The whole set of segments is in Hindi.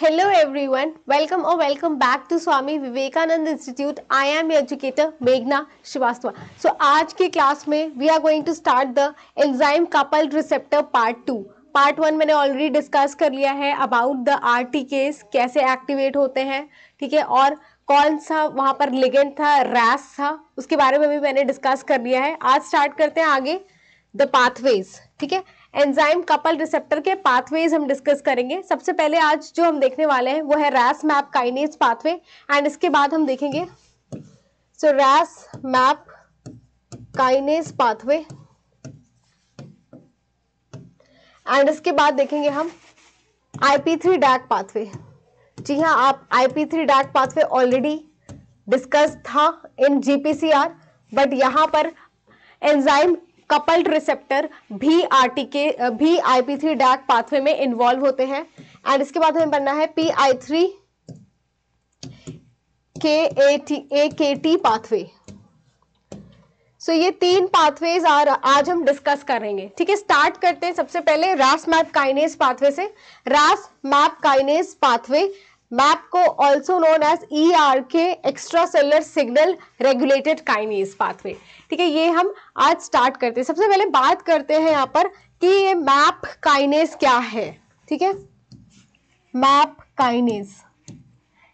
Hello everyone, welcome or welcome back to Swami Vivekananda Institute. I am your educator Meghna Srivastava. So आज की क्लास में we are going to start the enzyme coupled receptor part 2. Part 1 मैंने ऑलरेडी डिस्कस कर लिया है अबाउट द RTKs, कैसे एक्टिवेट होते हैं, ठीक है, और कौन सा वहां पर लिगेंड था, रैस था, उसके बारे में भी मैंने डिस्कस कर लिया है. आज स्टार्ट करते हैं आगे द पाथवेज. ठीक है, एंजाइम कपल रिसेप्टर के पाथवेज हम डिस्कस करेंगे. सबसे पहले आज जो हम देखने वाले हैं वो है रैस मैप काइनेज पाथवे एंड इसके बाद हम देखेंगे सो रैस मैप काइनेज पाथवे एंड इसके बाद देखेंगे हम IP3 डैक पाथवे. जी हाँ, आप IP3 deck pathway already discuss था इन GPCR, बट यहाँ पर एंजाइम कपल्ड रिसेप्टर भी IP3 डैक पाथवे में इन्वॉल्व होते हैं. एंड इसके बाद हमें पढ़ना है PI3 AKT पाथवे. सो ये तीन पाथवेज आज हम डिस्कस करेंगे. ठीक है, स्टार्ट करते हैं सबसे पहले रैस मैप काइनेज पाथवे से. Ras MAP kinase pathway, MAP को also known as ERK extra cellular signal regulated kinase pathway. ठीक है, ये हम आज स्टार्ट करते हैं. सबसे पहले बात करते हैं यहाँ पर कि ये मैप काइनेज क्या है. ठीक है, मैप काइनेज,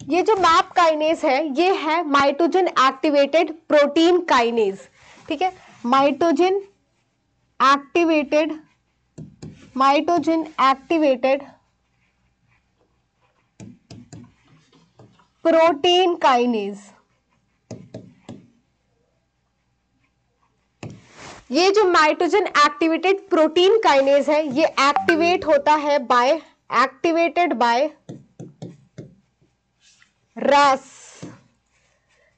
ये जो मैप काइनेज है ये है माइटोजन एक्टिवेटेड प्रोटीन काइनेज. ठीक है, माइटोजन एक्टिवेटेड प्रोटीन काइनेज. ये जो माइटोजन एक्टिवेटेड प्रोटीन काइनेज है ये एक्टिवेटेड बाय रैस.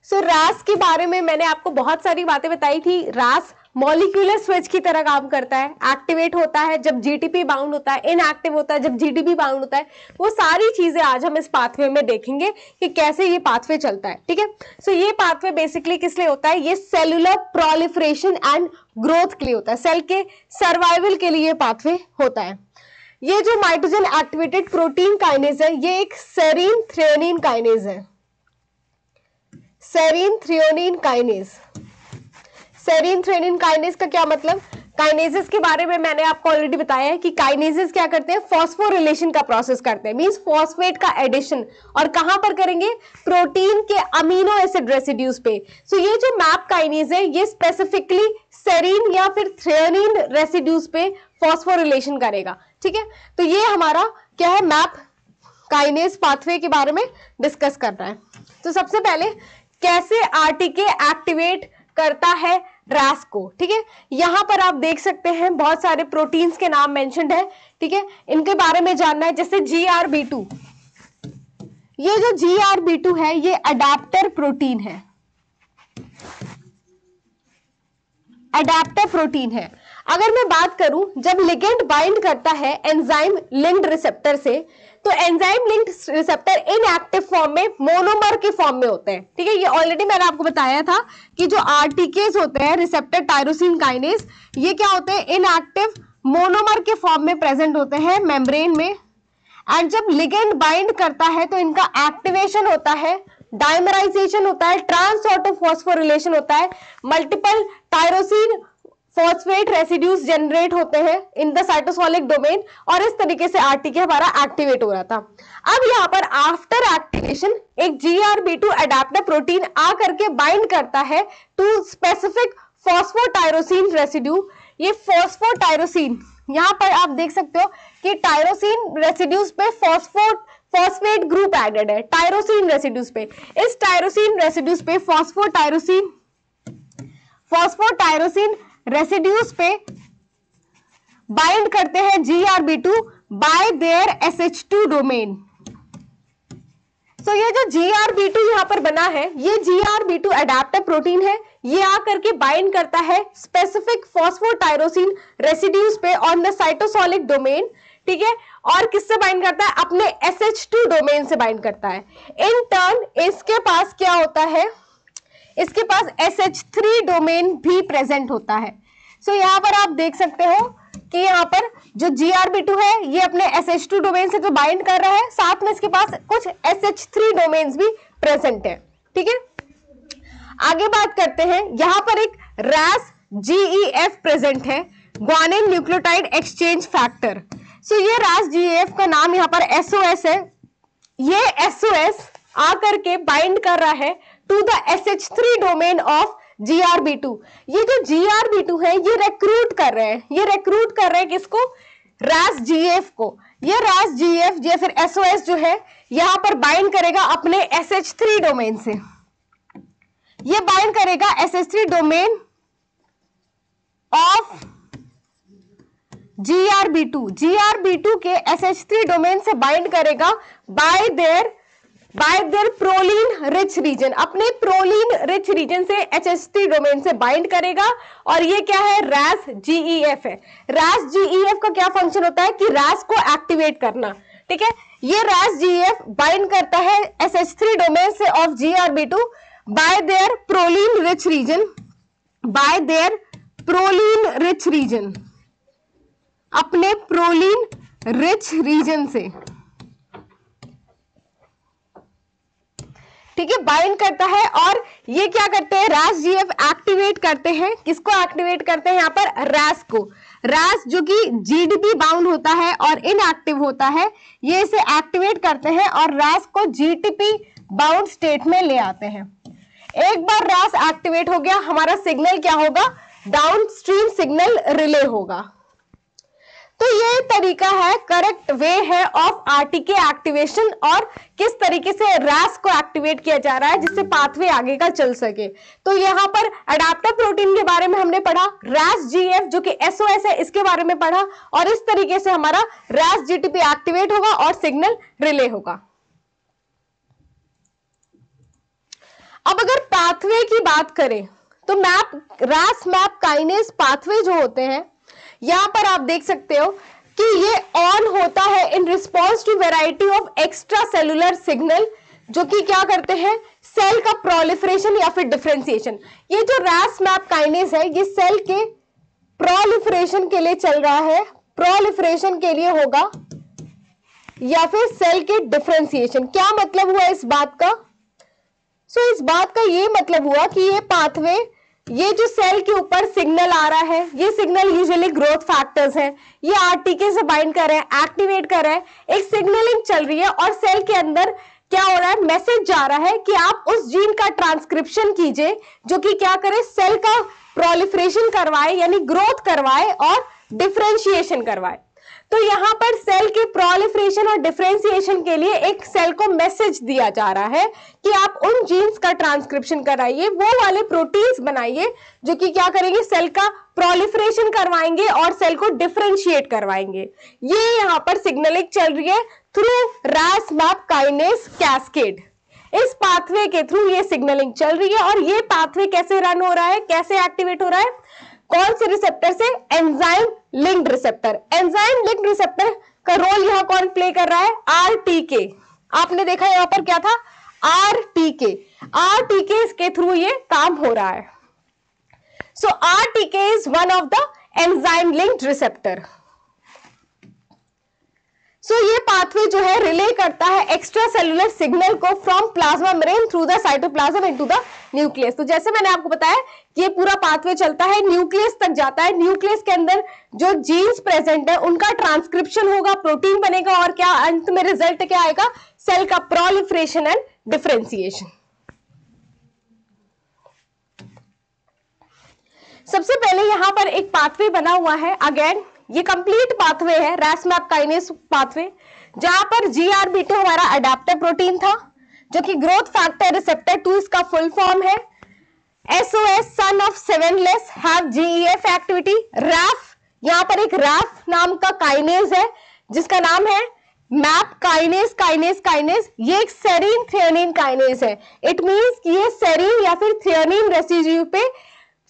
सो रैस के बारे में मैंने आपको बहुत सारी बातें बताई थी. रैस मॉलिक्यूलर स्विच की तरह काम करता है, एक्टिवेट होता है जब GTP बाउंड होता है, इनएक्टिव होता है जब GTP बाउंड होता है. वो सारी चीजें आज हम इस पाथवे में देखेंगे कि कैसे ये पाथवे चलता है. ठीक है, सो ये पाथवे बेसिकली किस लिए होता है, ये सेलुलर प्रोलिफरेशन एंड ग्रोथ के लिए होता है, सेल के सर्वाइवल के लिए पाथवे होता है. ये जो माइटोजन एक्टिवेटेड प्रोटीन काइनेज है ये एक सेरीन थ्रेओनिन काइनेज है. सेरीन थ्रेओनिन काइनेज का क्या मतलब, काइनेजेस के बारे में मैंने आपको ऑलरेडी बताया है कि काइनेजेस क्या करते हैं, फॉस्फोरिलेशन का प्रोसेस करते हैं, मींस फॉस्फेट का एडिशन, और कहां पर करेंगे, प्रोटीन के अमीनो एसिड रेसिड्यूज पे. सो ये जो मैप काइनेज है ये स्पेसिफिकली सेरीन या फिर थ्रेओनिन रेसिड्यूज पे फॉस्फोरिलेशन करेगा. ठीक है, तो ये हमारा क्या है, मैप काइनेज पाथवे के बारे में डिस्कस करना है. तो सबसे पहले कैसे RTK एक्टिवेट करता है रैस को. ठीक है, यहां पर आप देख सकते हैं बहुत सारे प्रोटीन्स के नाम मेंशन्ड है. ठीक है, इनके बारे में जानना है, जैसे GRB2. ये जो GRB2 है ये अडेप्टर प्रोटीन है, अगर मैं बात करूं जब लिगेंड बाइंड करता है एंजाइम लिंक्ड रिसेप्टर से, तो enzyme linked receptor inactive form में मोनोमर के फॉर्म में होते हैं. ठीक है, ये ऑलरेडी मैंने आपको बताया था कि जो RTKs होते हैं रिसेप्टर टायरोसिन काइनेज, ये क्या होते हैं, इनएक्टिव मोनोमर के फॉर्म में प्रेजेंट होते हैं मेम्ब्रेन में. एंड जब लिगेंड बाइंड करता है तो इनका एक्टिवेशन होता है, डाइमराइजेशन होता है, ट्रांस ऑटोफॉस्फोरिलेशन होता है, multiple tyrosine phosphate residues generate होते हैं इन द साइटोसोलिक डोमेन, और इस तरीके से RTK हमारा एक्टिवेट हो रहा था. अब यहाँ पर आफ्टर एक्टिवेशन एक GRB2 अडेप्टर प्रोटीन आ करके बाइंड करता है टू स्पेसिफिक फॉस्फोटायरोसिन रेसिड्यू. ये फॉस्फोटायरोसिन, यहाँ पर आप देख सकते हो कि टायरोसिन रेसिड्यूज पे फॉस्फेट ग्रुप एडेड है टायरोसिन रेसिड्यूज पे. इस टायरोसिन रेसिड्यूज पे फॉस्फोटायरोसिन रेसिड्यूज पे बाइंड करते हैं GRB2 bye there SH2 domain. सो ये जो GRB2 यहां पर बना है ये GRB2 अडेप्टर प्रोटीन है, ये आकर के बाइंड करता है स्पेसिफिक फॉस्फोटायरोसिन रेसिड्यूज पे ऑन द साइटोसोलिक डोमेन. ठीक है, और किससे बाइंड करता है, अपने SH2 डोमेन से बाइंड करता है. इन टर्न इसके पास क्या होता है, इसके पास SH3 डोमेन भी प्रेजेंट होता है. सो यहाँ पर आप देख सकते हो कि यहाँ पर जो GRB2 है ये अपने SH2 डोमेन से तो बाइंड कर रहा है, साथ में इसके पास कुछ SH3 डोमेन्स भी प्रेजेंट है। ठीक है, आगे बात करते हैं, यहां पर एक RAS GEF प्रेजेंट है, ग्वानिन न्यूक्लियोटाइड एक्सचेंज फैक्टर। सो ये RAS GEF का नाम यहाँ पर SOS है। ये SOS आकर के बाइंड कर रहा है to the SH3 domain of GRB2। ये जो GRB2 है ये रिक्रूट कर रहे हैं, ये रिक्रूट कर रहे हैं किसको? RAS GEF को। ये RAS GEF या फिर SOS जो है यहां पर बाइंड करेगा अपने SH3 डोमेन से, ये बाइंड करेगा SH3 डोमेन ऑफ GRB2 के SH3 डोमेन से बाइंड करेगा bye there proline rich region, अपने प्रोलीन रिच रीजन से SH3 डोमेन से बाइंड करेगा। और ये क्या है? RAS GEF है। RAS GEF का क्या फंक्शन होता है कि RAS को एक्टिवेट करना। ठीक है, ये RAS GEF बाइंड करता है SH3 डोमेन से of GRB2 bye there proline rich region, अपने प्रोलीन रिच रीजन से। ठीक है, बाइंड करता है और ये क्या करते हैं? RAS GEF एक्टिवेट करते हैं, किसको एक्टिवेट करते हैं? यहाँ पर RAS को। RAS जो कि GDP बाउंड होता है और इनएक्टिव होता है, ये इसे एक्टिवेट करते हैं और RAS को GTP बाउंड स्टेट में ले आते हैं। एक बार RAS एक्टिवेट हो गया, हमारा सिग्नल क्या होगा? डाउनस्ट्रीम सिग्नल रिले होगा। तो ये तरीका है, करेक्ट वे है ऑफ RTK एक्टिवेशन और किस तरीके से RAS को एक्टिवेट किया जा रहा है जिससे पाथवे आगे का चल सके। तो यहाँ पर अडाप्टर प्रोटीन के बारे में हमने पढ़ा, RAS GEF जो कि SOS है इसके बारे में पढ़ा, और इस तरीके से हमारा RAS GTP एक्टिवेट होगा और सिग्नल रिले होगा। अब अगर पाथवे की बात करें तो RAS मैप काइनेज पाथवे जो होते हैं, यहां पर आप देख सकते हो कि ये ऑन होता है in response to variety of extra cellular signal, जो कि क्या करते हैं? सेल का प्रोलिफरेशन या फिर डिफरेंशिएशन। ये जो RAS मैप काइनेज है ये सेल के प्रोलिफरेशन के लिए चल रहा है, प्रोलिफरेशन के लिए होगा या फिर सेल के डिफरेंशिएशन। क्या मतलब हुआ इस बात का? इस बात का ये मतलब हुआ कि ये पाथवे, ये जो सेल के ऊपर सिग्नल आ रहा है, ये सिग्नल यूजुअली ग्रोथ फैक्टर्स हैं, ये RTK से बाइंड कर रहे हैं, एक्टिवेट कर रहे हैं, एक सिग्नलिंग चल रही है और सेल के अंदर क्या हो रहा है? मैसेज जा रहा है कि आप उस जीन का ट्रांसक्रिप्शन कीजिए जो कि क्या करे? सेल का प्रोलिफरेशन करवाए, यानी ग्रोथ करवाए और डिफरेंशिएशन करवाए। तो यहां पर सेल के प्रोलिफरेशन और डिफरेंशिएशन के लिए एक सेल को मैसेज दिया जा रहा है कि आप उन जीन्स का ट्रांसक्रिप्शन कराइए, वो वाले प्रोटीन्स बनाइए जो कि क्या करेंगे? सेल का प्रोलिफरेशन करवाएंगे और सेल को डिफरेंशिएट करवाएंगे। ये यहां पर सिग्नलिंग चल रही है through RAS map kinase cascade. इस पाथवे के थ्रू ये सिग्नलिंग चल रही है और ये पाथवे कैसे रन हो रहा है, कैसे एक्टिवेट हो रहा है? कौन से रिसेप्टर से? Enzyme linked receptor. Enzyme linked receptor का रोल यहां कौन प्ले कर रहा है? RTK। आपने देखा यहां पर क्या था? RTK के थ्रू ये काम हो रहा है। सो RTK is one of the enzyme linked receptor. ये पाथवे जो है रिले करता है एक्स्ट्रा सेलुलर सिग्नल को from plasma membrane through the cytoplasm into the nucleus. तो जैसे मैंने आपको बताया कि ये पूरा पाथवे चलता है, न्यूक्लियस तक जाता है, न्यूक्लियस के अंदर जो जीन्स प्रेजेंट है उनका ट्रांसक्रिप्शन होगा, प्रोटीन बनेगा और क्या अंत में रिजल्ट क्या आएगा? सेल का प्रोलिफरेशन एंड डिफरेंशिएशन। सबसे पहले यहां पर एक पाथवे बना हुआ है, अगेन ये कंप्लीट पाथवे है, RAS मैप काइनेज पाथवे, जहां पर GRB2 हमारा अडेप्टर प्रोटीन था जो कि ग्रोथ फैक्टर रिसेप्टर 2 इसका फुल फॉर्म है। SOS son of 7 have GEF activity. RAF, यहां पर एक RAF नाम का काइनेज है जिसका नाम है मैप काइनेज। ये एक सेरीन थ्रेओनीन काइनेज है। इट मींस कि ये सेरीन या फिर थ्रेओनीन रेसिड्यू पे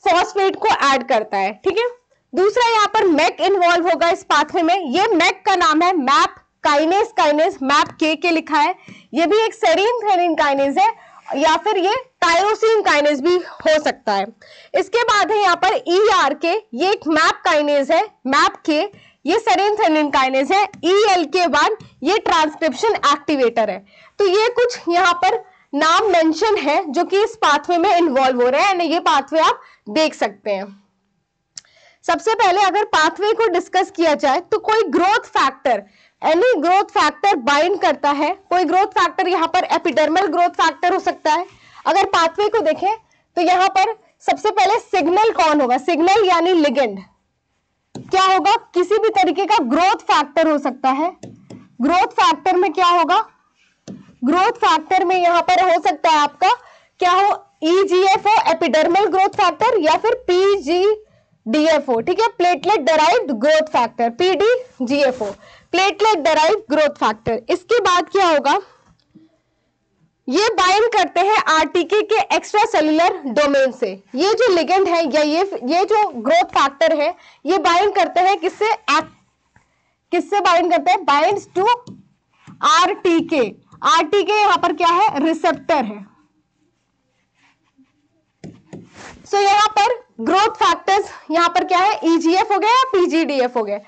फॉस्फेट को ऐड करता है। ठीक है, दूसरा यहाँ पर मैक इन्वॉल्व होगा इस पाथवे में। ये मैक का नाम है मैप काइनेज, मैप के लिखा है। ये भी एक सेरीन थ्रेओनीन काइनेज है। या फिर ये टायरोसिन काइनेज भी हो सकता है। इसके बाद है यहाँ पर ERK, ये एक मैप काइनेज है, मैप के ये सेरीन थ्रेनिन काइनेज है। ELK1 ये ट्रांसक्रिप्शन एक्टिवेटर है। तो ये कुछ यहाँ पर नाम मेंशन है जो कि इस पाथवे में इन्वॉल्व हो रहे हैं, ये पाथवे आप देख सकते हैं। सबसे पहले अगर पाथवे को डिस्कस किया जाए तो कोई growth factor, any growth factor bind करता है। कोई ग्रोथ फैक्टर यहाँ पर एपिडर्मल ग्रोथ फैक्टर हो सकता है। अगर पाथवे को देखें तो यहाँ पर सबसे पहले सिग्नल कौन होगा, सिग्नल यानी लिगेंड क्या होगा, किसी भी तरीके का ग्रोथ फैक्टर हो सकता है। ग्रोथ फैक्टर में क्या होगा, ग्रोथ फैक्टर में यहाँ पर हो सकता है आपका क्या हो, EGFO एपिडर्मल ग्रोथ फैक्टर या फिर PGDFO, ठीक है, platelet derived growth factor, PDGFO, platelet derived growth factor. इसके बाद क्या होगा, ये बाइंड करते हैं आरटीके के एक्स्ट्रा सेलुलर डोमेन से। ये जो लिगेंड है या ये जो ग्रोथ फैक्टर है ये बाइंड करते हैं किससे बाइंड करते हैं, बाइंड्स टू आरटीके। आरटीके यहां पर क्या है, रिसेप्टर है। सो यहां पर ग्रोथ फैक्टर्स यहां पर क्या है, EGF हो गया या PGDF हो गया,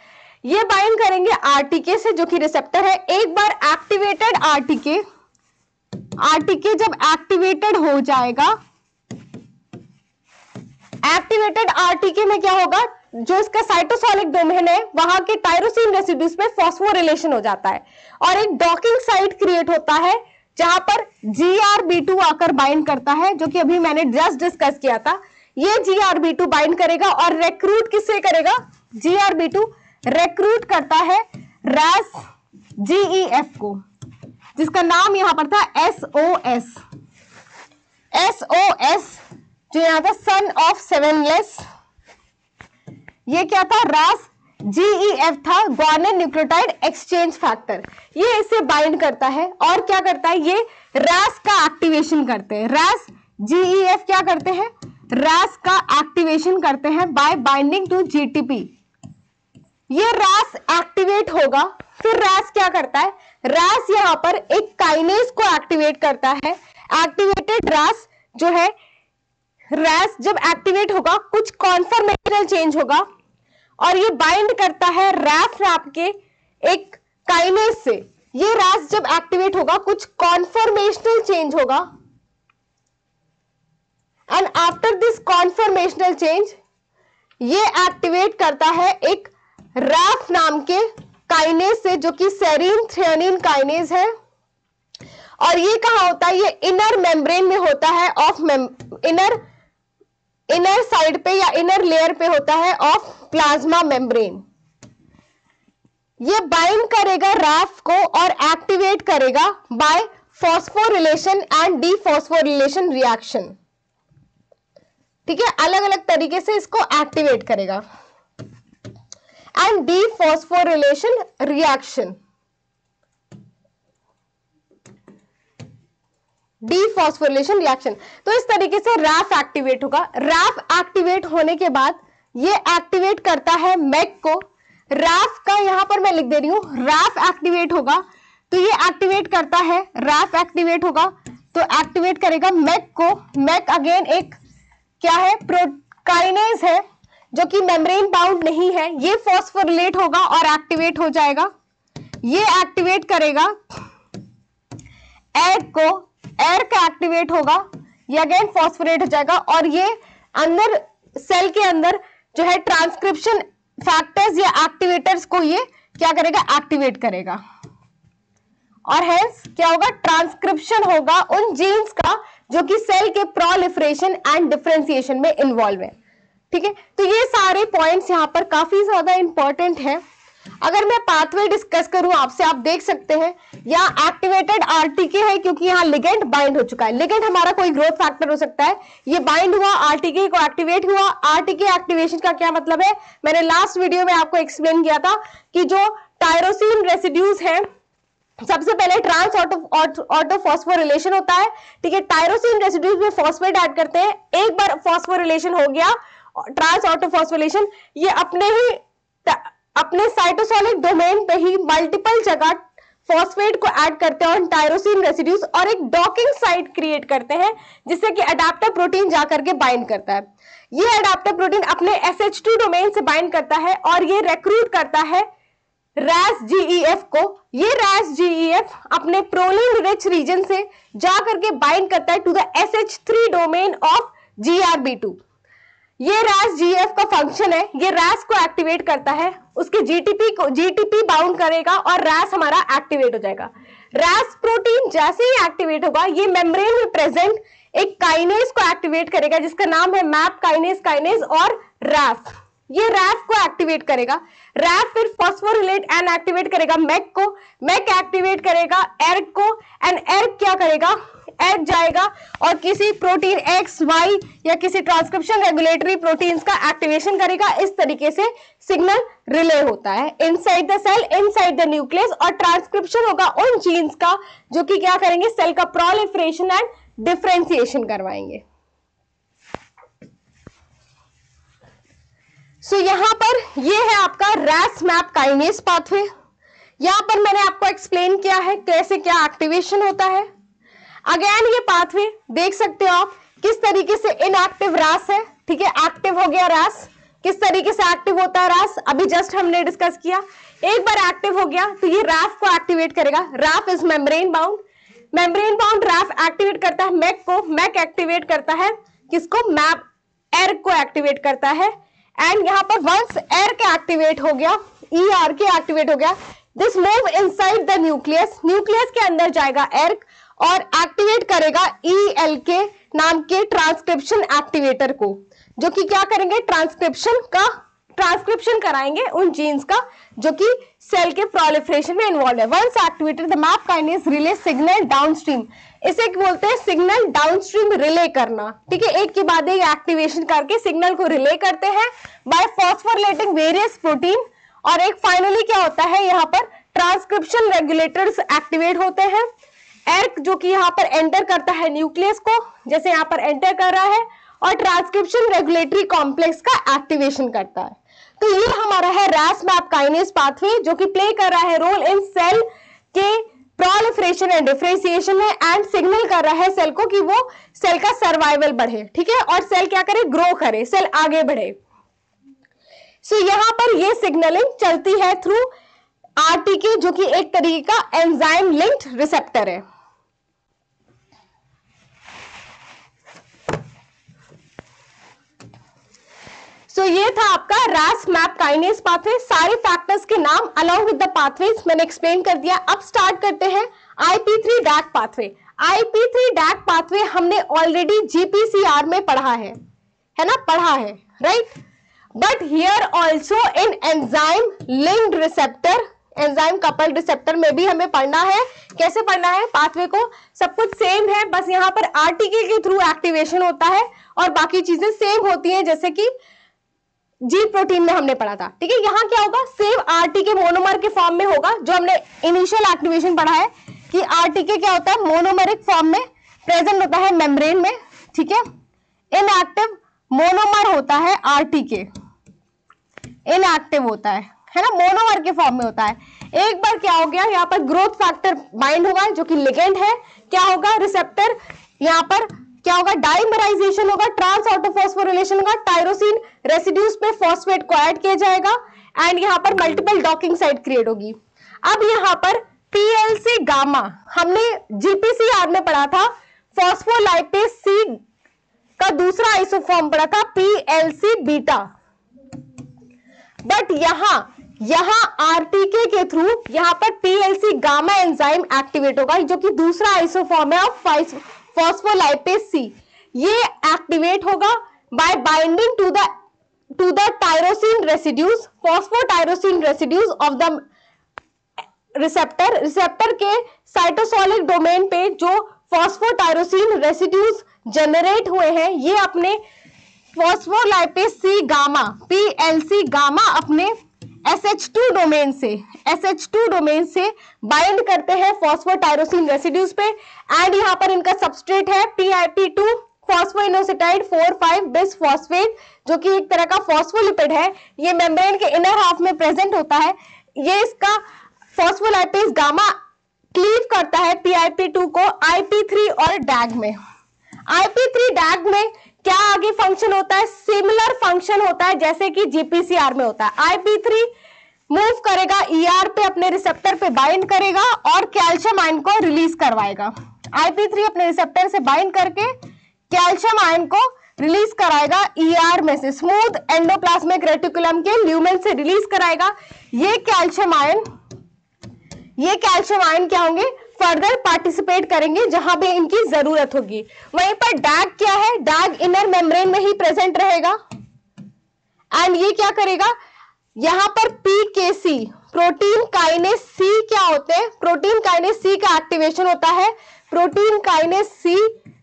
ये बाइंड करेंगे आरटीके से जो कि रिसेप्टर है। एक बार एक्टिवेटेड आरटीके जब एक्टिवेटेड हो जाएगा, एक्टिवेटेड आरटीके में क्या होगा, जो इसका साइटोसोलिक डोमेन है वहां के टायरोसिन रेसिड्यूज पे फॉस्फोरिलेशन हो जाता है और एक डॉकिंग साइट क्रिएट होता है जहां पर GRB2 आकर बाइंड करता है, जो कि अभी मैंने जस्ट डिस्कस किया था। ये GRB2 बाइंड करेगा और रिक्रूट किससे करेगा, GRB2 रिक्रूट करता है RAS-GEF को, जिसका नाम यहां पर था SOS, जो यहां था सन ऑफ सेवनलेस। ये क्या था, RAS-GEF था, ग्वानिन न्यूक्लियोटाइड एक्सचेंज फैक्टर। ये इसे बाइंड करता है और क्या करता है, ये RAS का एक्टिवेशन करते हैं। RAS-GEF क्या करते हैं, RAS का एक्टिवेशन करते हैं बाय बाइंडिंग टू GTP। ये RAS एक्टिवेट होगा, फिर RAS क्या करता है, RAS यहां पर एक काइनेज को एक्टिवेट करता है। एक्टिवेटेड RAS जो है, RAS जब एक्टिवेट होगा कुछ कॉन्फॉर्मेशनल चेंज होगा और ये बाइंड करता है RAF नाम के एक काइनेज से। ये RAS जब एक्टिवेट होगा कुछ कॉन्फॉर्मेशनल चेंज होगा and after this conformational change ये एक्टिवेट करता है एक RAF नाम के काइनेज से जो कि सेरीन थ्रेनिन काइनेज है। और ये कहां होता है, ये इनर मेम्ब्रेन में होता है, ऑफ इनर साइड पे या इनर लेयर पे होता है ऑफ प्लाज्मा मेम्ब्रेन। ये बाइंड करेगा RAF को और एक्टिवेट करेगा बाय फॉस्फोरिलेशन एंड डीफॉस्फोरिलेशन रिएक्शन, ठीक है, अलग अलग तरीके से इसको एक्टिवेट करेगा। एंड डीफॉस्फोरिलेशन रिएक्शन, डीफॉस्फोरिलेशन रिएक्शन, तो इस तरीके से RAF एक्टिवेट होगा। RAF एक्टिवेट होने के बाद ये एक्टिवेट करता है MEC को। RAF का यहां पर मैं लिख दे रही हूं, RAF एक्टिवेट होगा तो ये एक्टिवेट करता है, RAF एक्टिवेट होगा तो एक्टिवेट करेगा MEC को। MEC अगेन एक क्या है, प्रोकाइनेज है जो कि मेम्ब्रेन बाउंड नहीं है। ये फॉस्फोरिलेट होगा और एक्टिवेट हो जाएगा। ये एक्टिवेट करेगा एग को, एयर का एक्टिवेट होगा, ये अगेन फॉस्फोरेट हो जाएगा और ये अंदर सेल के अंदर जो है ट्रांसक्रिप्शन फैक्टर्स या एक्टिवेटर्स को ये क्या करेगा, एक्टिवेट करेगा और हेंस क्या होगा, ट्रांसक्रिप्शन होगा उन जीन्स का जो कि सेल के प्रोलिफरेशन एंड डिफरेंशिएशन में इन्वॉल्व है, ठीक है। तो ये सारे पॉइंट्स यहाँ पर काफी ज्यादा इंपॉर्टेंट है। अगर मैं पाथवे डिस्कस करूं आपसे, आप देख सकते हैं या एक्टिवेटेड आरटीके है क्योंकि यहाँ लिगेंड बाइंड हो चुका है। लिगेंड हमारा कोई ग्रोथ फैक्टर हो सकता है, ये बाइंड हुआ, आरटीके को एक्टिवेट हुआ। आरटीके एक्टिवेशन का क्या मतलब है, मैंने लास्ट वीडियो में आपको एक्सप्लेन किया था कि जो टायरोसिन रेसिड्यूज है, सबसे पहले ट्रांस ऑटोफॉस्फोरिलेशन होता है, ठीक है, टायरोसिन रेसिड्यूज में फॉस्फेट ऐड करते हैं। एक बार फॉस्फोरिलेशन हो गया, ट्रांस ऑटोफॉस्फोरिलेशन, ये अपने साइटोसोलिक डोमेन पे ही मल्टीपल जगह फॉस्फेट को ऐड करते हैं ऑन टायरोसिन रेसिड्यूज और एक डॉकिंग साइट क्रिएट करते हैं जिससे कि अडेप्टर प्रोटीन जाकर के बाइंड करता है। ये अडेप्टर प्रोटीन अपने SH2 डोमेन से बाइंड करता है और ये रिक्रूट करता है RAS-GEF को। ये RAS-GEF अपने प्रोलिन रिच रीजन से जाकर के बाइंड करता है to the SH3 domain of GRB2। ये RAS-GEF का फंक्शन है, ये RAS को एक्टिवेट करता है, उसके GTP बाउंड करेगा और RAS हमारा एक्टिवेट हो जाएगा। RAS प्रोटीन जैसे ही एक्टिवेट होगा ये मेम्ब्रेन में प्रेजेंट एक काइनेज को एक्टिवेट करेगा जिसका नाम है मैप काइनेज और RAF। ये RAF को एक्टिवेट करेगा, RAF फिर फॉस्फोरिलेट एंड एक्टिवेट करेगा MEK को, MEK एक्टिवेट करेगा ERK को एंड ERK क्या करेगा, ERK जाएगा और किसी प्रोटीन X, Y या किसी ट्रांसक्रिप्शन रेगुलेटरी प्रोटीन्स का एक्टिवेशन करेगा। इस तरीके से सिग्नल रिले होता है inside the cell, inside the nucleus और ट्रांसक्रिप्शन होगा उन जीन्स का जो कि क्या करेंगे, सेल का प्रोलिफरेशन एंड डिफरेंशिएशन करवाएंगे। सो यहां पर ये है आपका RAS मैप काइनेज पाथवे। यहां पर मैंने आपको एक्सप्लेन किया है कैसे क्या एक्टिवेशन होता है। अगेन ये पाथवे देख सकते हो आप किस तरीके से इनएक्टिव RAS है, ठीक है, एक्टिव हो गया RAS। किस तरीके से एक्टिव होता है RAS अभी जस्ट हमने डिस्कस किया। एक बार एक्टिव हो गया तो ये RAF को एक्टिवेट करेगा। RAF is membrane bound RAF activate करता है MEK को, MEK एक्टिवेट करता है किसको, मैप ERK को एक्टिवेट करता है। एंड यहाँ पर वंस ERK एक्टिवेट हो गया, ERK एक्टिवेट हो गया, this move inside the nucleus, nucleus के अंदर जाएगा ERK और एक्टिवेट करेगा ELK नाम के ट्रांसक्रिप्शन एक्टिवेटर को, जो कि क्या करेंगे, ट्रांसक्रिप्शन कराएंगे उन जीन्स का जो कि सेल के प्रोलिफरेशन में इन्वॉल्व है। Once activated the MAP kinase relay signal downstream, इसे बोलते हैं सिग्नल डाउनस्ट्रीम रिले करना, ठीक है। एक के बाद एक एक्टिवेशन करके सिग्नल को रिले करते हैं बाय फॉस्फोरिलेटिंग वेरियस प्रोटीन। और एक फाइनली क्या होता है, यहाँ पर ट्रांसक्रिप्शन रेगुलेटर्स एक्टिवेट होते हैं। ERK जो कि यहाँ पर एंटर करता है न्यूक्लियस को, जैसे यहाँ पर एंटर कर रहा है, और ट्रांसक्रिप्शन रेगुलेटरी कॉम्प्लेक्स का एक्टिवेशन करता है। तो ये हमारा है RAS मैप काइनेज पाथवे जो कि प्ले कर रहा है रोल इन सेल के प्रोलिफरेशन एंड डिफरेंशिएशन में एंड सिग्नल कर रहा है सेल को कि वो सेल का सर्वाइवल बढ़े, ठीक है, और सेल क्या करे, ग्रो करे, सेल आगे बढ़े। सो यहां पर ये सिग्नलिंग चलती है थ्रू RTK जो कि एक तरीके का एंजाइम लिंक्ड रिसेप्टर है। सो ये था आपका RAS मैप काइनेज पाथवे। सारे फैक्टर्स के नाम अलॉन्ग विद द पाथवेज मैंने एक्सप्लेन कर दिया। अब स्टार्ट करते हैं IP3 DAC pathway. IP3 DAC pathway हमने ऑलरेडी GPCR में पढ़ा है ना, पढ़ा है, right. But here also in enzyme linked receptor, enzyme coupled receptor में भी हमें पढ़ना है। कैसे पढ़ना है पाथवे को, सब कुछ सेम है, बस यहाँ पर RTK के थ्रू एक्टिवेशन होता है और बाकी चीजें सेम होती हैं जैसे कि जी प्रोटीन में हमने पढ़ा था, ठीक है। यहाँ क्या होगा, सेम RTK मोनोमर के फॉर्म में होगा जो हमने इनिशियल एक्टिवेशन पढ़ा है कि RTK क्या होता है, मोनोमेरिक फॉर्म में प्रेजेंट होता है मेम्ब्रेन में, ठीक है। इनएक्टिव मोनोमर होता है RTK, इनएक्टिव होता है ना, मोनोमर के फॉर्म में होता है। एक बार क्या हो गया, यहाँ पर ग्रोथ फैक्टर बाइंड होगा जो कि लिगेंड है, क्या होगा, रिसेप्टर, यहाँ पर क्या होगा, डाइमराइजेशन होगा, ट्रांस ऑटोफॉस्फोरिलेशन होगा, टायरोसिन रेसिड्यूज पे फॉस्फेट को ऐड किया जाएगा एंड यहाँ पर मल्टीपल डॉकिंग साइट क्रिएट होगी। अब यहाँ पर PLC गामा हमने GPCR में पढ़ा था, फॉस्फोलाइपेज C का दूसरा आइसोफॉर्म पढ़ा था PLC बीटा। बट यहाँ RTK के थ्रू यहाँ पर PLC गामा एंजाइम एक्टिवेट होगा जो कि दूसरा आइसोफॉर्म है ऑफ फॉस्फोलाइपेज C। ये एक्टिवेट होगा by binding to the tyrosine residues, phosphotyrosine residues of the receptor के साइटोसोलिक डोमेन पे जो फॉस्फोटायरोसिन रेसिड्यूज जनरेट हुए हैं, ये अपने phospholipase C gamma PLC gamma अपने SH2 डोमेन से बाइंड करते हैं फॉस्फोटायरोसिन रेसिड्यूज पे एंड यहाँ पर इनका सबस्ट्रेट है PIP2 फॉस्फोइनोसिटाइड 4,5 बिस फॉस्फेट जो कि एक तरह का फॉस्फोलिपिड है। ये मेम्ब्रेन के इनर हाफ में प्रेजेंट होता है। ये इसका फॉस्फोलाइपेज गामा क्लीव करता है PIP2 को IP3 और डैग में। IP3 डैग में क्या आगे फंक्शन होता है, सिमिलर फंक्शन होता है जैसे कि GPCR में होता है। IP3 मूव करेगा ER पे, अपने रिसेप्टर पे बाइंड करेगा और कैल्शियम आयन को रिलीज करवाएगा। IP3 अपने रिसेप्टर से बाइंड करके कैल्शियम आयन को रिलीज कराएगा ER में से, स्मूथ एंडोप्लाज्मिक रेटिकुलम के ल्यूमेन से रिलीज कराएगा। ये कैल्शियम आयन क्या होंगे, फर्दर पार्टिसिपेट करेंगे जहां पे इनकी जरूरत होगी। वहीं पर डैग क्या है, डैग इनर मेम्ब्रेन में ही प्रेजेंट रहेगा एंड ये क्या करेगा, यहां पर PKC प्रोटीन काइनेज C क्या होते हैं, प्रोटीन काइनेज C का एक्टिवेशन होता है। Protein kinase C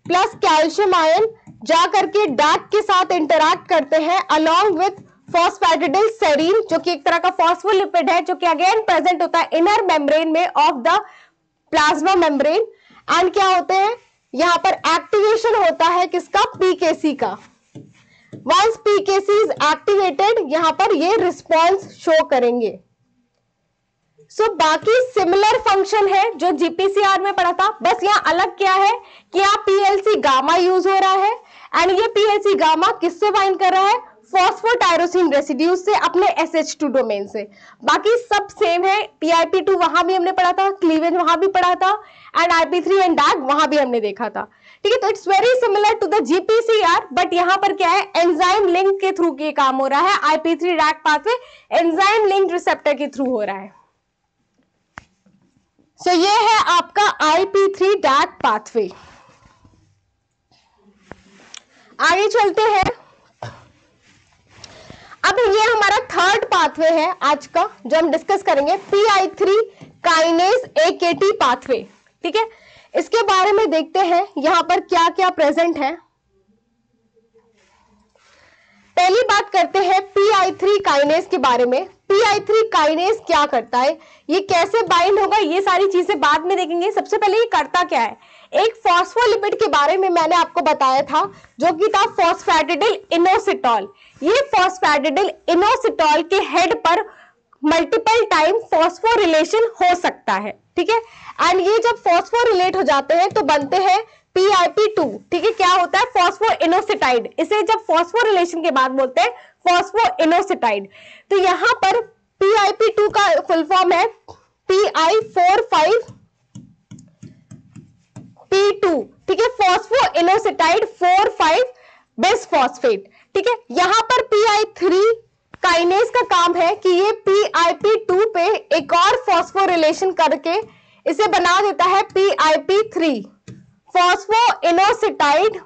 plus calcium ion जा करके डैग के साथ इंटरैक्ट करते हैं अलोंग विथ फॉस्फेटिडिल सेरीन, जो कि एक तरह का फॉस्फोलिपिड है, जो कि अगेन प्रेजेंट होता है इनर मेम्ब्रेन में of the plasma membrane. And क्या होते हैं, यहां पर एक्टिवेशन होता है किसका, PKC का। वंस PKC इज एक्टिवेटेड, यहां पर ये रिस्पॉन्स शो करेंगे। बाकी सिमिलर फंक्शन है जो GPCR में पढ़ा था, बस यहां अलग क्या है कि यहां PLC गामा यूज हो रहा है एंड ये PLC गामा किससे बाइंड कर रहा है, फॉस्फोटायरोसिन रेसिड्यूज से, अपने SH2 डोमेन से। बाकी सब सेम है। PIP2 वहां भी हमने पढ़ा था, क्लीवेज वहां भी पढ़ा था एंड IP3 एंड डैग वहां भी हमने देखा था। ठीक है, तो it's very similar to the GPCR, but यहां पर क्या है, एंजाइम लिंक के थ्रू ये काम हो रहा है। IP3 डैग pathway enzyme link receptor के थ्रू हो रहा है। सो ये है आपका IP3 डैग पाथवे। आगे चलते हैं। अब ये हमारा थर्ड पाथवे है आज का जो हम डिस्कस करेंगे, PI3 काइनेज AKT पाथवे। ठीक है, इसके बारे में देखते हैं यहां पर क्या क्या प्रेजेंट है। पहली बात करते हैं PI3 काइनेज के बारे में। PI3 काइनेज क्या करता है, ये कैसे बाइंड होगा, ये सारी चीजें बाद में देखेंगे। सबसे पहले ये करता क्या है, एक फॉस्फोलिपिड के बारे में मैंने आपको बताया था जो कि था फॉस्फेटिडिल इनोसिटॉल। ये फॉस्फेटिडिल इनोसिटॉल के हेड पर मल्टीपल टाइम फॉस्फोरिलेशन हो सकता है। ठीक है, एंड ये जब फॉस्फोरिलेट हो जाते हैं तो बनते हैं PIP2। ठीक है, क्या होता है, फॉस्फोइनोसिटाइड। इसे जब फॉस्फोरिलेशन के बाद बोलते हैं फॉस्फोइनोसिटाइड। तो यहां पर PIP2 का फुल फॉर्म है PI45P2। ठीक है, फॉस्फोइनोसिटाइड 4,5 बिसफॉस्फेट। ठीक है, यहां पर PI3 काइनेज का काम है कि ये PIP2 पे एक और फॉस्फोरिलेशन करके इसे बना देता है PIP3, फॉस्फोइनोसिटाइड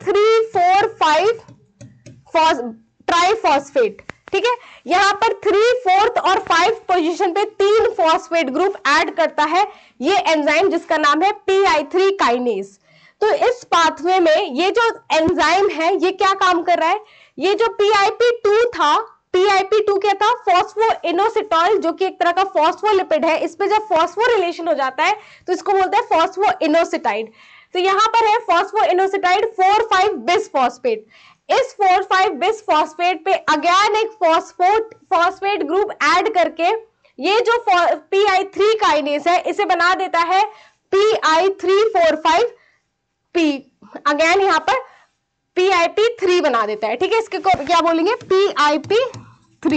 3,4,5 ट्राइफॉस्फेट। ठीक है, यहां पर 3, 4 और 5 पोजीशन पे 3 फॉस्फेट ग्रुप ऐड करता है ये एंजाइम जिसका नाम है PI3 काइनेज। तो इस पाथवे में ये जो एंजाइम है ये क्या काम कर रहा है, ये जो PIP2 था, PIP2 क्या था, फॉस्फोइनोसिटॉल, जो कि एक तरह का फॉस्फोलिपिड है। इस पे जब फॉस्फोरिलेशन हो जाता है तो इसको बोलते हैं फॉस्फोइनोसिटाइड। तो यहां पर है फॉस्फोइनोसिटाइड 4,5 बिसफॉस्फेट। इस 4,5 बिसफॉस्फेट पे अगेन एक फॉस्फेट ग्रुप ऐड करके ये जो PI3 काइनेज है इसे बना देता है PI345P। अगेन यहां पर PIP3 बना देता है। ठीक है, इसके को क्या बोलेंगे, PIP3।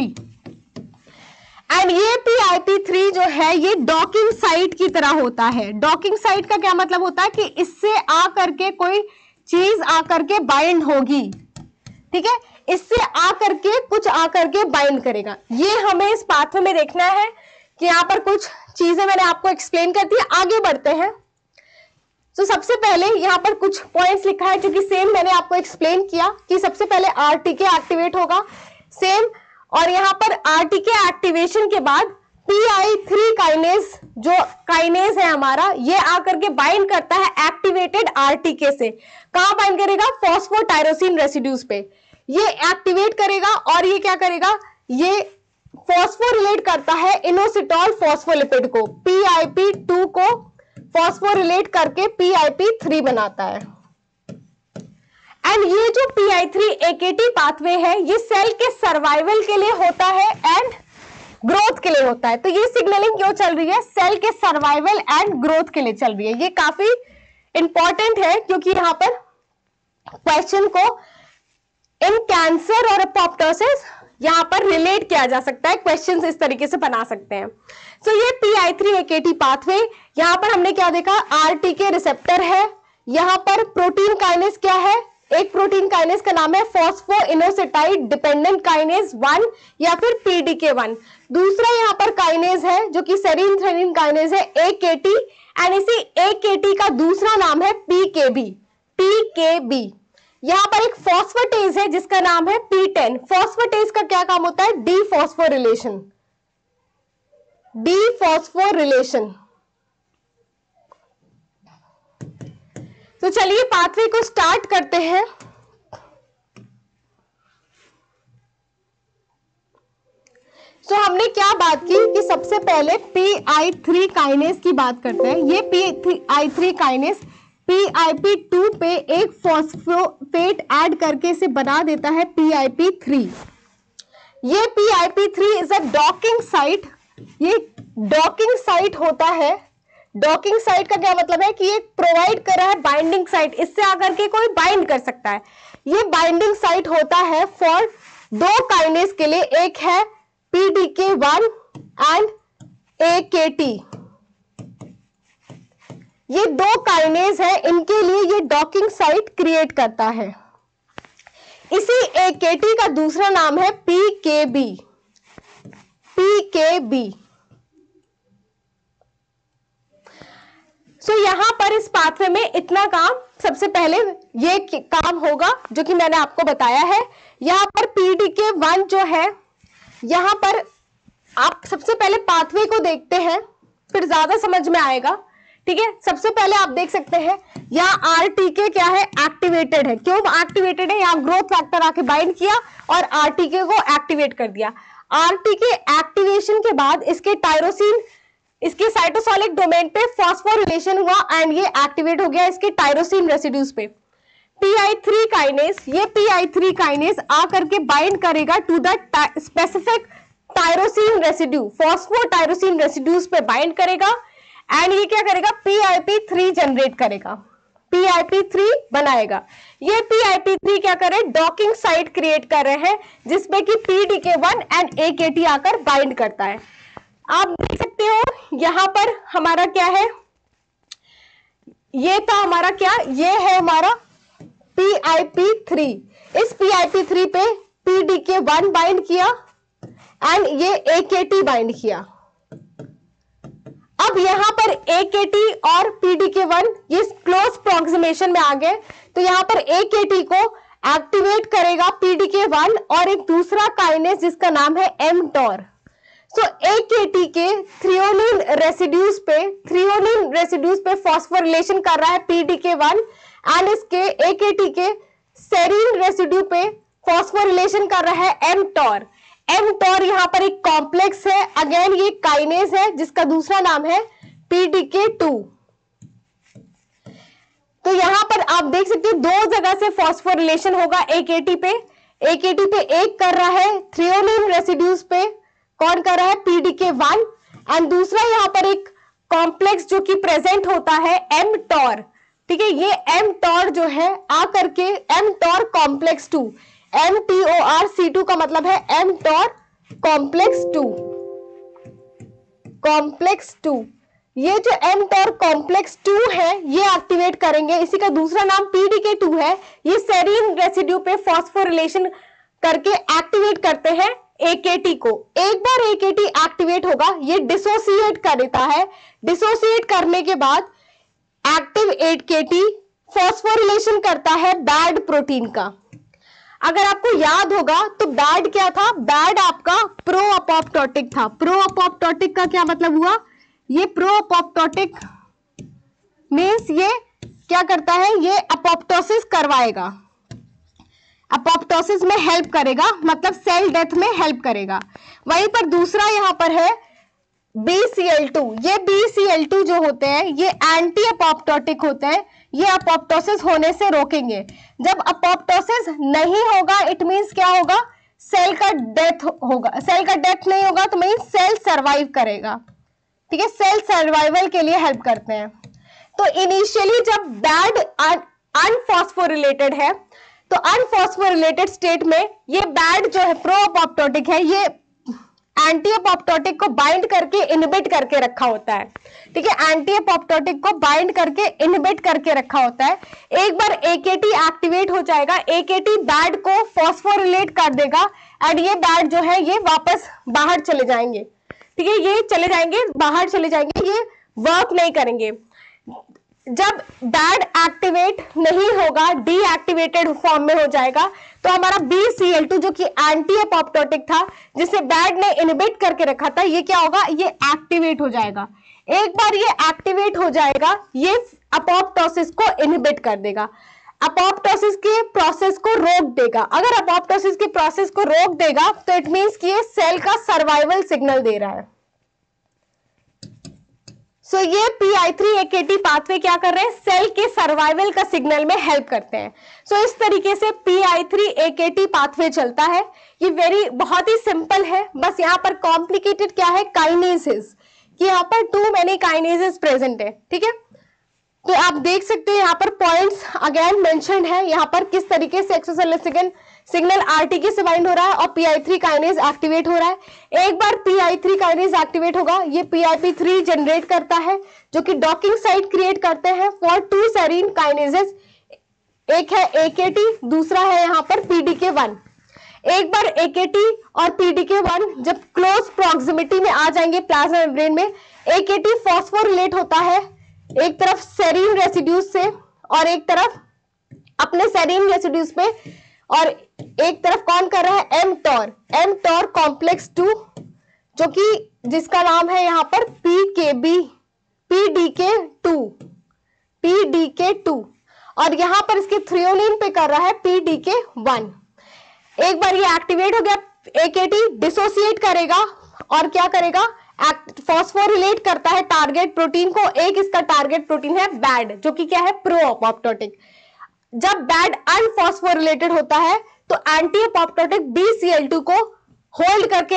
एंड ये PIP3 जो है ये डॉकिंग साइट की तरह होता है। डॉकिंग साइट का क्या मतलब होता है कि इससे आकर के कोई चीज आकर के बाइंड होगी। ठीक है, इससे आकर के कुछ आकर के बाइंड करेगा। ये हमें इस पाथवे में देखना है कि यहां पर कुछ चीजें मैंने आपको एक्सप्लेन कर दी। आगे बढ़ते हैं। तो सबसे पहले यहां पर कुछ पॉइंट्स लिखा है जो कि सेम मैंने आपको एक्सप्लेन किया कि सबसे पहले RTK एक्टिवेट होगा सेम, और यहां पर RTK एक्टिवेशन के बाद PI3 काइनेज जो काइनेज है हमारा ये आकर के बाइंड करता है एक्टिवेटेड RTK से। कहां बाइंड करेगा, फॉस्फोटायरोसिन रेसिड्यूज पे ये एक्टिवेट करेगा और ये क्या करेगा, ये फॉस्फोरिलेट करता है इनोसिटॉल फॉस्फोलिपिड को, PIP2 को फॉस्फोरिलेट करके PIP3 बनाता है। एंड ये जो PI3 AKT पाथवे है ये सेल के सर्वाइवल के लिए होता है एंड ग्रोथ के लिए होता है। तो ये सिग्नलिंग क्यों चल रही है? सेल के सर्वाइवल एंड ग्रोथ के लिए चल रही है। ये काफी इंपॉर्टेंट है क्योंकि यहाँ पर क्वेश्चन को इन कैंसर और अपोप्टोसिस यहां पर रिलेट किया जा सकता है, क्वेश्चंस इस तरीके से बना सकते हैं। सो ये PI3AKT पाथवे, यहां पर हमने क्या देखा? RTK रिसेप्टर है। यहां पर प्रोटीन काइनेज क्या है? एक प्रोटीन काइनेज का नाम है फॉस्फोइनोसिटाइड डिपेंडेंट काइनेज 1 या फिर PDK1। दूसरा यहां पर काइनेज है जो कि सेरीन थ्रेनिन काइनेज है, AKT, एंड इसी AKT का दूसरा नाम है PKB। यहां पर एक फॉस्फेटेज है जिसका नाम है P10। फॉस्फेटेज का क्या काम होता है? डीफॉस्फोरिलेशन। तो चलिए पाथवे को स्टार्ट करते हैं। तो हमने क्या बात की कि सबसे पहले PI3 काइनेज की बात करते हैं। ये PI3 काइनेज PIP2 पे एक फॉस्फेट ऐड करके इसे बना देता है PIP3। ये PIP3 is a docking site. ये डॉकिंग साइट होता है। डॉकिंग साइट का क्या मतलब है कि ये प्रोवाइड कर रहा है बाइंडिंग साइट, इससे आकर के कोई बाइंड कर सकता है। ये बाइंडिंग साइट होता है फॉर दो काइनेज के लिए, एक है PDK1 एंड AKT। ये दो काइनेज है, इनके लिए ये डॉकिंग साइट क्रिएट करता है। इसी AKT का दूसरा नाम है PKB। सो यहां पर इस पाथवे में इतना काम, सबसे पहले ये काम होगा जो कि मैंने आपको बताया है। यहां पर PDK1 जो है, यहां पर आप सबसे पहले पाथवे को देखते हैं, फिर ज्यादा समझ में आएगा। ठीक है, सबसे पहले आप देख सकते हैं यहाँ RTK क्या है? एक्टिवेटेड है। क्यों एक्टिवेटेड है? यहाँ ग्रोथ फैक्टर आके बाइंड किया और RTK को एक्टिवेट कर दिया। RTK एक्टिवेशन के बाद इसके टायरोसिन, इसके साइटोसोलिक डोमेन पे फॉस्फोरिलेशन हुआ एंड ये एक्टिवेट हो गया इसके टायरोसिन रेसिड्यूज पे। PI3 काइनेज, ये PI3 काइनेज आकर के बाइंड करेगा to the specific tyrosine residue, phosphotyrosine residues पे बाइंड करेगा एंड ये क्या करेगा? PIP3 जनरेट करेगा, PIP3 बनाएगा। ये PIP3 क्या करे? डॉकिंग साइट क्रिएट कर रहे हैं जिसमें कि PDK1 एंड AKT आकर बाइंड करता है। आप देख सकते हो यहां पर हमारा क्या है? ये था हमारा क्या? ये है हमारा PIP3। इस PIP3 पे PDK1 बाइंड किया एंड ये AKT बाइंड किया। अब यहां पर AKT और PDK1 ये क्लोज प्रॉक्सिमेशन में आ गए, तो यहां पर AKT को एक्टिवेट करेगा PDK1 और एक दूसरा काइनेज जिसका नाम है mTOR। सो AKT के थ्रियोनिन रेसिड्यूज पे फॉस्फोरिलेशन कर रहा है PDK1 एंड इसके AKT के सेरीन रेसिड्यू पे फॉस्फोरिलेशन कर रहा है mTOR। mTOR यहाँ पर एक कॉम्प्लेक्स है, अगेन ये काइनेज है जिसका दूसरा नाम है PDK2। तो यहां पर आप देख सकते हो दो जगह से फॉस्फोरिलेशन होगा AKT पे एक कर रहा है थ्रियोनिन रेसिड्यूज पे, कौन कर रहा है? PDK1, एंड दूसरा यहां पर एक कॉम्प्लेक्स जो कि प्रेजेंट होता है mTOR। ठीक है, ये mTOR जो है आकर के mTOR कॉम्प्लेक्स 2, mTORC2 का मतलब है mTOR कॉम्प्लेक्स 2। ये जो mTOR कॉम्प्लेक्स 2 है ये एक्टिवेट करेंगे। इसी का दूसरा नाम PDK2 है। ये सेरीन रेसिड्यू पे फॉस्फोरिलेशन करके एक्टिवेट करते हैं AKT को। एक बार AKT एक्टिवेट होगा, ये डिसोसिएट कर देता है। डिसोसिएट करने के बाद एक्टिव AKT फॉस्फोरिलेशन करता है बैड प्रोटीन का। अगर आपको याद होगा तो बैड क्या था? बैड आपका प्रो अपोप्टोटिक था। प्रो अपोप्टोटिक का क्या मतलब हुआ? ये प्रो अपोप्टोटिक मीन्स ये क्या करता है? ये अपोप्टोसिस करवाएगा, अपोप्टोसिस में हेल्प करेगा, मतलब सेल डेथ में हेल्प करेगा। वहीं पर दूसरा यहां पर है BCL2। ये BCL2 जो होते हैं ये एंटी अपोप्टोटिक होते हैं, ये अपोप्टोसिस होने से रोकेंगे। जब अपोप्टोसिस नहीं होगा इट मींस क्या होगा? सेल का डेथ होगा, सेल का डेथ नहीं होगा तो मीन सेल सरवाइव करेगा, ठीक है, सेल सर्वाइवल के लिए हेल्प करते हैं। तो इनिशियली जब बैड अनफॉस्फोरिलेटेड है तो अनफॉस्फोरिलेटेड स्टेट में ये बैड जो है प्रो अपोप्टोटिक है, ये एंटी अपोप्टोटिक को बाइंड करके इनहिबिट करके रखा होता है, ठीक है, एंटी अपोप्टोटिक को बाइंड करके इनहिबिट करके रखा होता है। एक बार एकेटी एक्टिवेट हो जाएगा, एकेटी बैड को फॉस्फोरिलेट कर देगा एंड ये बैड जो है ये वापस बाहर चले जाएंगे, ठीक है, ये चले जाएंगे, बाहर चले जाएंगे, ये वर्क नहीं करेंगे। जब बैड एक्टिवेट नहीं होगा, डीएक्टिवेटेड फॉर्म में हो जाएगा, तो हमारा BCl2 जो कि एंटी अपोप्टोटिक था, जिसे बैड ने इनहिबिट करके रखा था, ये क्या होगा, ये एक्टिवेट हो जाएगा। एक बार ये एक्टिवेट हो जाएगा, ये अपोप्टोसिस को इनहिबिट कर देगा, अपोप्टोसिस के प्रोसेस को रोक देगा। अगर अपोप्टोसिस के प्रोसेस को रोक देगा तो इट मींस कि ये सेल का सर्वाइवल सिग्नल दे रहा है। सो ये PI3-AKT पाथवे क्या कर रहे हैं, सेल के सर्वाइवल का सिग्नल में हेल्प करते हैं। सो इस तरीके से PI3-AKT पाथवे चलता है। ये बहुत ही सिंपल है, बस यहाँ पर कॉम्प्लिकेटेड क्या है, काइनेसिस, कि यहाँ पर टू मेनी काइनेसिस प्रेजेंट है, ठीक है। तो आप देख सकते हैं यहाँ पर पॉइंट्स अगेन मेंशन्ड है, यहाँ पर किस तरीके से एक्सोसेलेसिन सिग्नल RTK से बाइंड हो रहा है और PI3 काइनेज एक्टिवेट हो रहा है। एक बार PI3 काइनेज एक्टिवेट होगा, ये PIP3 जनरेट करता है जो कि डॉकिंग साइट क्रिएट करते हैं फॉर 2 सेरीन काइनेजेस, एक है AKT, दूसरा है यहाँ पर PDK1। एक बार AKT और PDK1 जब क्लोज प्रॉक्सिमिटी में आ जाएंगे प्लाज्मा मेम्ब्रेन में, AKT फॉस्फोरिलेट होता है एक तरफ सेरीन रेसिड्यूज से और एक तरफ अपने सेरीन रेसिड्यूज पे, और एक तरफ कौन कर रहा है, mTOR कॉम्प्लेक्स 2, जो कि जिसका नाम है यहाँ पर PDK2, और यहाँ पर इसके थ्रियोनिन पे कर रहा है PDK1। एक बार ये एक्टिवेट हो गया, AKT डिसोसिएट करेगा और क्या करेगा, फॉस्फोरिलेट करता है टारगेट प्रोटीन को। एक इसका टारगेट प्रोटीन है बैड, जो कि क्या है, प्रो अपोप्टोटिक। जब बैड अनफॉस्फोरिलेटेड होता है तो एंटी अपोप्टोटिक BCl2 को होल्ड करके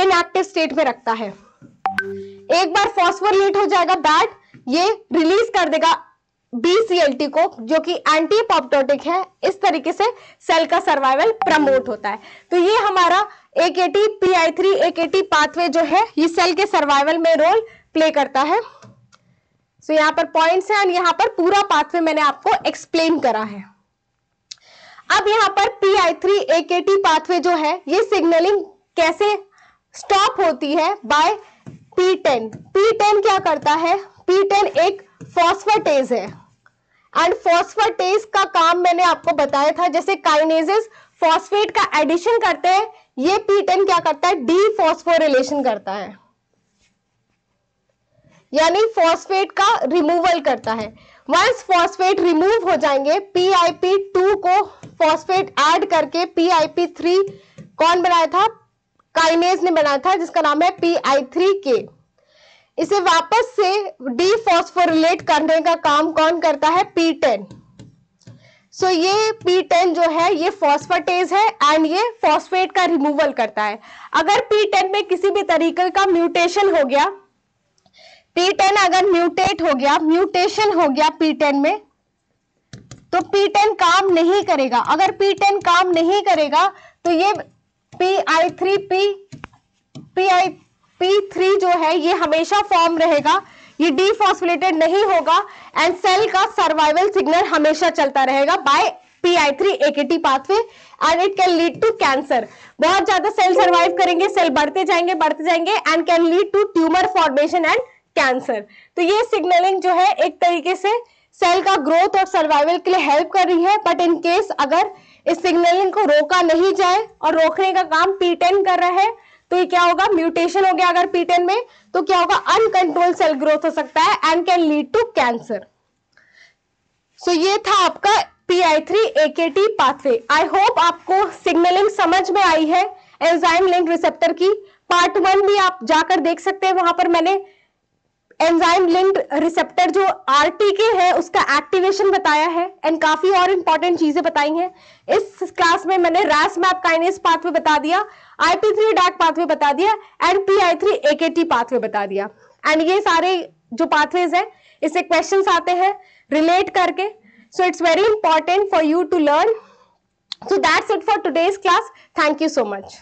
इनएक्टिव स्टेट में रखता है। एक बार फॉस्फोरिलेट हो जाएगा बैड, ये रिलीज कर देगा BCl2 को जो कि एंटी अपोप्टोटिक है। इस तरीके से सेल का सर्वाइवल प्रमोट होता है। तो ये हमारा AKT PI3-AKT पाथवे जो है ये सेल के सर्वाइवल में रोल प्ले करता है। तो यहाँ पर पॉइंट्स हैं और यहाँ पर पूरा पाथवे मैंने आपको एक्सप्लेन करा है। अब यहाँ पर PI3-AKT पाथवे जो है ये सिग्नलिंग कैसे स्टॉप होती है, बाय P10। P10 क्या करता है, P10 एक फॉस्फेटेज है एंड फॉस्फेटेज का काम मैंने आपको बताया था, जैसे काइनेजेस फॉस्फेट का एडिशन करते हैं, ये P10 क्या करता है, डीफॉस्फोरिलेशन करता है, यानी फॉस्फेट का रिमूवल करता है। वंस फॉस्फेट रिमूव हो जाएंगे, PIP2 को फॉस्फेट ऐड करके PIP3 कौन बनाया था, काइनेज ने बनाया था, जिसका नाम है PI3K। इसे वापस से डीफॉस्फोरिलेट करने का काम कौन करता है, P10। सो ये P10 जो है ये फॉस्फेटेज है एंड ये फॉस्फेट का रिमूवल करता है। अगर P10 में किसी भी तरीके का म्यूटेशन हो गया, P10 अगर म्यूटेशन हो गया P10 में, तो P10 काम नहीं करेगा। अगर P10 काम नहीं करेगा तो ये PIP3 जो है ये हमेशा फॉर्म रहेगा, ये डीफॉस्फोरिलेटेड नहीं होगा एंड सेल का सर्वाइवल सिग्नल हमेशा चलता रहेगा by PI3-AKT pathway and it can lead to cancer. बहुत ज्यादा सेल सर्वाइव करेंगे, सेल बढ़ते जाएंगे and can lead to tumour formation and cancer. तो ये सिग्नलिंग जो है एक तरीके से सेल का ग्रोथ और सर्वाइवल के लिए हेल्प कर रही है, बट इन केस अगर इस सिग्नलिंग को रोका नहीं जाए और रोकने का काम P10 कर रहा है तो ये क्या होगा, म्यूटेशन हो गया अगर P10 में तो क्या होगा, अनकंट्रोल्ड सेल ग्रोथ हो सकता है and can lead to cancer. So ये था आपका PI3-AKT पाथवे। आई होप आपको सिग्नलिंग समझ में आई है एंजाइम लिंक रिसेप्टर की। पार्ट 1 भी आप जाकर देख सकते हैं, वहां पर मैंने एंजाइम लिंक्ड रिसेप्टर जो आरटीके है उसका एक्टिवेशन बताया है एंड काफी और इंपॉर्टेंट चीजें बताई हैं। इस क्लास में मैंने रैस मैप काइनेज पाथवे बता दिया, IP3 डैक पाथवे बता दिया एंड PI3 AKT पाथवे बता दिया। एंड ये सारे जो पाथवेज हैं इससे क्वेश्चंस आते हैं रिलेट करके, so it's very important for you to learn. So that's it for today's class. Thank you so much.